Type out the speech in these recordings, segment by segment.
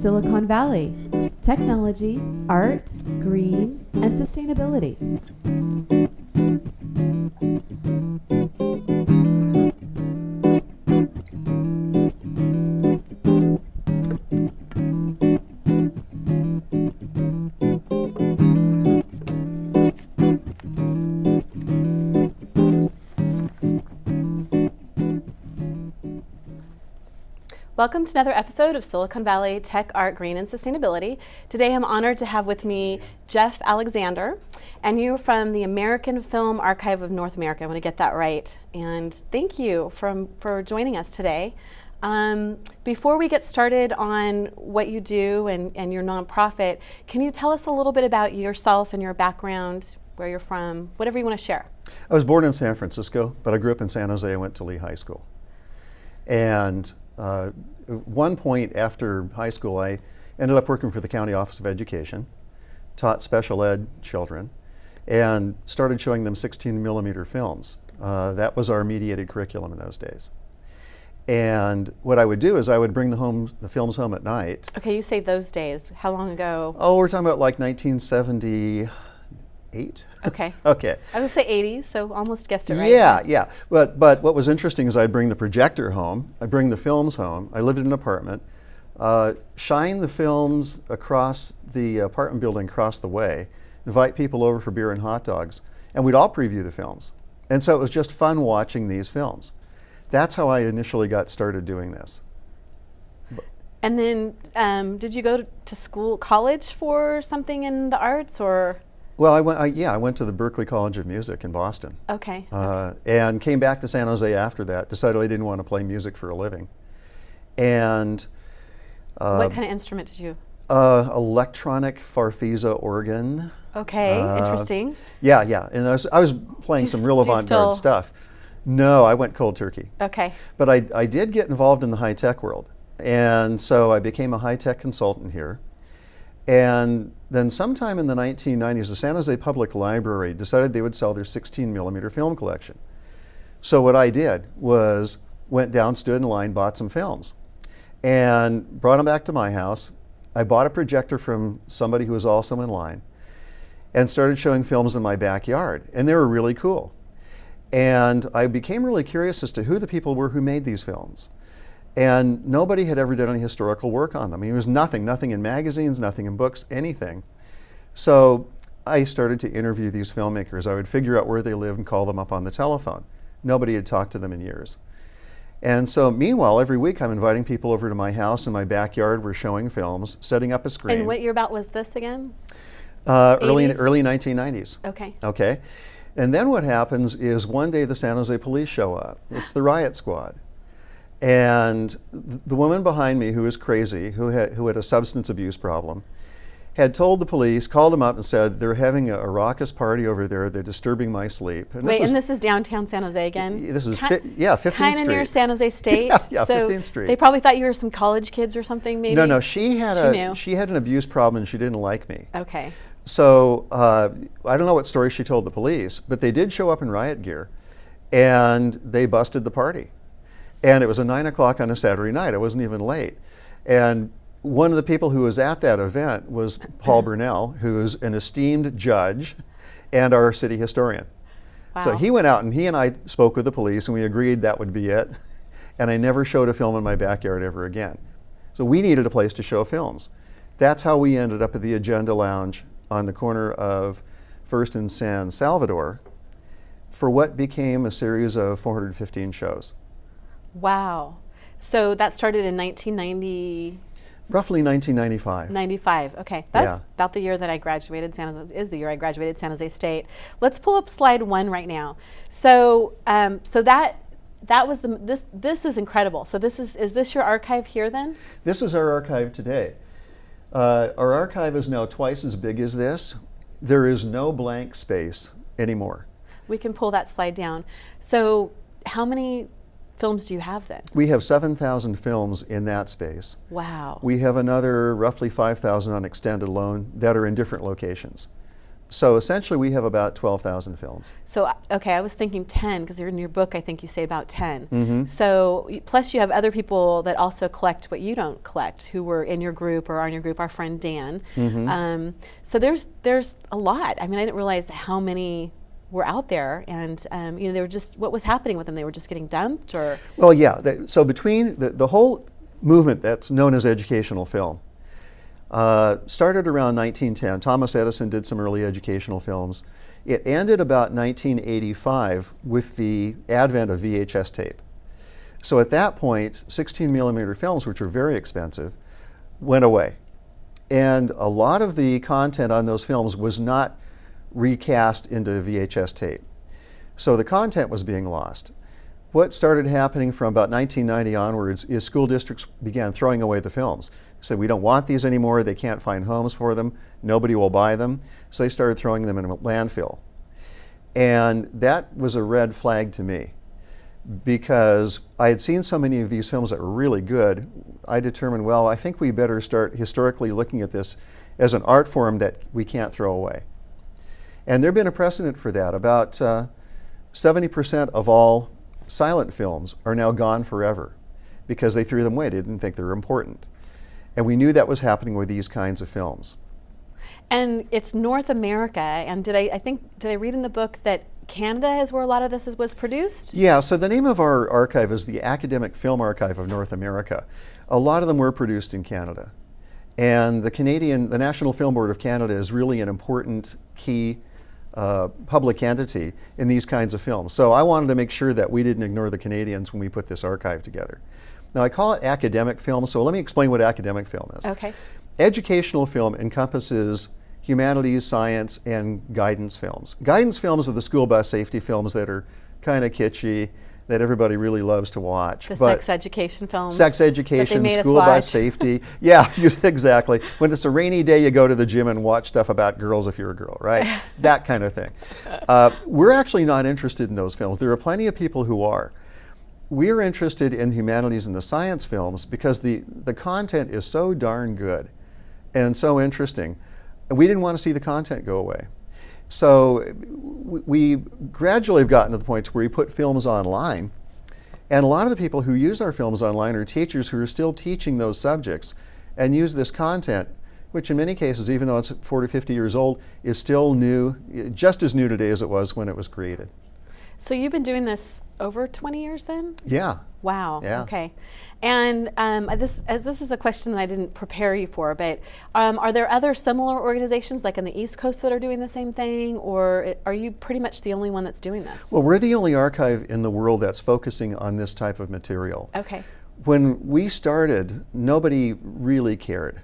Silicon Valley, technology, art, green, and sustainability. Welcome to another episode of Silicon Valley Tech, Art, Green, and Sustainability. Today I'm honored to have with me Geoff Alexander, and you're from the American Film Archive of North America. I want to get that right. And thank you for joining us today. Before we get started on what you do and your nonprofit, can you tell us a little bit about yourself and your background, where you're from, whatever you want to share? I was born in San Francisco, but I grew up in San Jose. I went to Lee High School. And at one point after high school, I ended up working for the County Office of Education, taught special ed children, and started showing them 16 millimeter films. That was our mediated curriculum in those days. And what I would do is I would bring the films home at night. Okay, you say those days. How long ago? Oh, we're talking about like 1978. Okay. Okay. I would say 80s, so almost guessed it right. Yeah. But what was interesting is I'd bring the projector home, I'd bring the films home. I lived in an apartment, shine the films across the apartment building across the way, invite people over for beer and hot dogs, and we'd all preview the films. And so it was just fun watching these films. That's how I initially got started doing this. And then did you go to school, college for something in the arts, or? Well, I went to the Berklee College of Music in Boston. Okay. And came back to San Jose after that, decided I didn't want to play music for a living. And what kind of instrument did you? Electronic Farfisa organ. Okay, interesting. Yeah, and I was playing some real avant-garde stuff. No, I went cold turkey. Okay. But I did get involved in the high-tech world. And so I became a high-tech consultant here. And then sometime in the 1990s, the San Jose Public Library decided they would sell their 16 millimeter film collection. So what I did was went down, stood in line, bought some films, and brought them back to my house. I bought a projector from somebody who was also in line and started showing films in my backyard. And they were really cool. And I became really curious as to who the people were who made these films. And nobody had ever done any historical work on them. I mean, there was nothing in magazines, nothing in books, anything. So I started to interview these filmmakers. I would figure out where they lived and call them up on the telephone. Nobody had talked to them in years. And so meanwhile, every week I'm inviting people over to my house in my backyard. We're showing films, setting up a screen. And what year about was this again? Early 1990s. Okay. And then what happens is one day the San Jose police show up. It's the riot squad. And the woman behind me, who was crazy, who had a substance abuse problem, had told the police, called them up and said, they're having a raucous party over there, they're disturbing my sleep. And this is downtown San Jose again? This is 15th Street. Kind of near San Jose State? Yeah, so 15th Street. They probably thought you were some college kids or something, maybe? No, she had an abuse problem and she didn't like me. Okay. So I don't know what story she told the police, but they did show up in riot gear and they busted the party. And it was 9 o'clock on a Saturday night. I wasn't even late. And one of the people who was at that event was Paul Burnell, who's an esteemed judge and our city historian. Wow. So he went out and he and I spoke with the police and we agreed that would be it. And I never showed a film in my backyard ever again. So we needed a place to show films. That's how we ended up at the Agenda Lounge on the corner of First and San Salvador for what became a series of 415 shows. Wow. So that started in 1990? Roughly 1995. 95, okay. That's about the year that I graduated is the year I graduated San Jose State. Let's pull up slide 1 right now. So that was this is incredible. So is this your archive here then? This is our archive today. Our archive is now twice as big as this. There is no blank space anymore. We can pull that slide down. So how many films do you have then? We have 7,000 films in that space. Wow. We have another roughly 5,000 on extended loan that are in different locations. So essentially we have about 12,000 films. So, okay, I was thinking 10, because in your book I think you say about 10. Mm-hmm. So, plus you have other people that also collect what you don't collect, who were in your group or are in your group, our friend Dan. Mm-hmm. So there's a lot. I mean, I didn't realize how many were out there, and they were just, what was happening with them? They were just getting dumped, or? Well, yeah, so between the whole movement that's known as educational film, started around 1910. Thomas Edison did some early educational films. It ended about 1985 with the advent of VHS tape. So at that point, 16 millimeter films, which were very expensive, went away. And a lot of the content on those films was not recast into VHS tape. So the content was being lost. What started happening from about 1990 onwards is school districts began throwing away the films. Said, we don't want these anymore, they can't find homes for them, nobody will buy them. So they started throwing them in a landfill. And that was a red flag to me, because I had seen so many of these films that were really good. I determined, well, I think we better start historically looking at this as an art form that we can't throw away. And there'd been a precedent for that. About 70% of all silent films are now gone forever because they threw them away. They didn't think they were important. And we knew that was happening with these kinds of films. And it's North America, and did I read in the book that Canada is where a lot of this was produced? Yeah, so the name of our archive is the Academic Film Archive of North America. A lot of them were produced in Canada. And the National Film Board of Canada is really an important key public entity in these kinds of films. So I wanted to make sure that we didn't ignore the Canadians when we put this archive together. Now I call it academic film, so let me explain what academic film is. Okay. Educational film encompasses humanities, science, and guidance films. Guidance films are the school bus safety films that are kind of kitschy, that everybody really loves to watch. The sex education films. Sex education, that they made school us bus watch. safety. Yeah, exactly. When it's a rainy day, you go to the gym and watch stuff about girls if you're a girl, right? That kind of thing. We're actually not interested in those films. There are plenty of people who are. We're interested in the humanities and the science films because the content is so darn good and so interesting. And we didn't want to see the content go away. So we gradually have gotten to the point where we put films online. And a lot of the people who use our films online are teachers who are still teaching those subjects and use this content, which in many cases, even though it's 40, 50 years old, is still new, just as new today as it was when it was created. So you've been doing this over 20 years then? Yeah. Wow. Yeah. Okay. And this is a question that I didn't prepare you for, but are there other similar organizations like on the East Coast that are doing the same thing, or are you pretty much the only one that's doing this? Well, we're the only archive in the world that's focusing on this type of material. Okay. When we started, nobody really cared.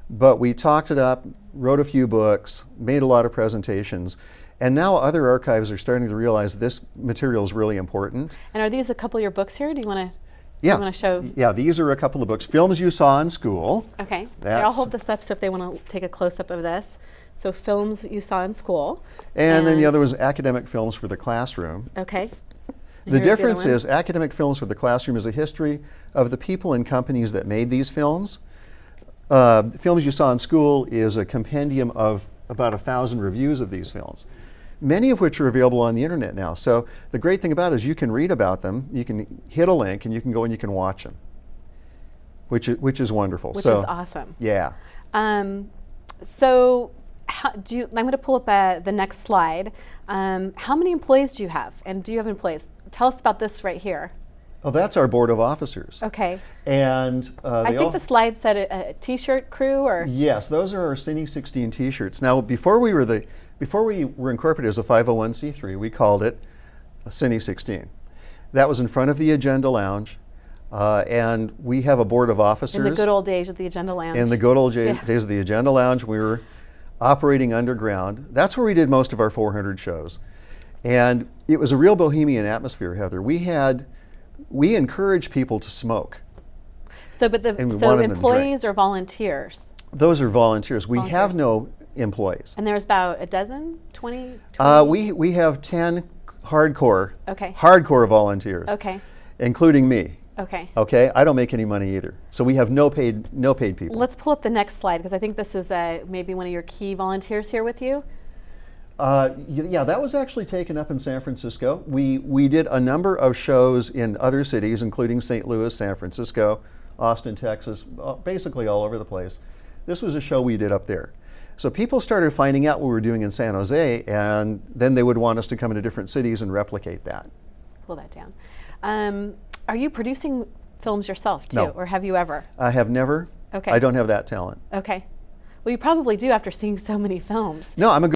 But we talked it up, wrote a few books, made a lot of presentations. And now other archives are starting to realize this material is really important. And are these a couple of your books here? Do you want to show? Yeah, these are a couple of books. Films You Saw in School. Okay. I'll hold this up so if they want to take a close-up of this. So Films You Saw in School. And then the other was Academic Films for the Classroom. Okay. The difference is Academic Films for the Classroom is a history of the people and companies that made these films. Films You Saw in School is a compendium of about 1,000 reviews of these films, many of which are available on the internet now. So the great thing about it is you can read about them, you can hit a link, and you can go and you can watch them, which is wonderful. Which is awesome. Yeah. So I'm going to pull up the next slide. How many employees do you have? And do you have employees? Tell us about this right here. Oh, that's our board of officers. Okay. And I think the slide said a t-shirt crew, or? Yes, those are our Cine 16 t-shirts. Now, before we were incorporated as a 501c3, we called it Cine 16. That was in front of the Agenda Lounge, and we have a board of officers. In the good old days of the Agenda Lounge. In the good old days of the Agenda Lounge, we were operating underground. That's where we did most of our 400 shows. And it was a real bohemian atmosphere, Heather. We encouraged people to smoke. So employees or volunteers? Those are volunteers. We have no employees. And there's about a dozen, 20? We have 10 hardcore volunteers. Okay. Including me. Okay. Okay, I don't make any money either. So we have no paid people. Let's pull up the next slide because I think this is maybe one of your key volunteers here with you. Yeah, that was actually taken up in San Francisco. We did a number of shows in other cities, including St. Louis, San Francisco, Austin, Texas, basically all over the place. This was a show we did up there. So people started finding out what we were doing in San Jose, and then they would want us to come into different cities and replicate that. Pull that down. Are you producing films yourself too, No. or have you ever? I have never. Okay. I don't have that talent. Okay. Well, you probably do after seeing so many films. No, I'm a good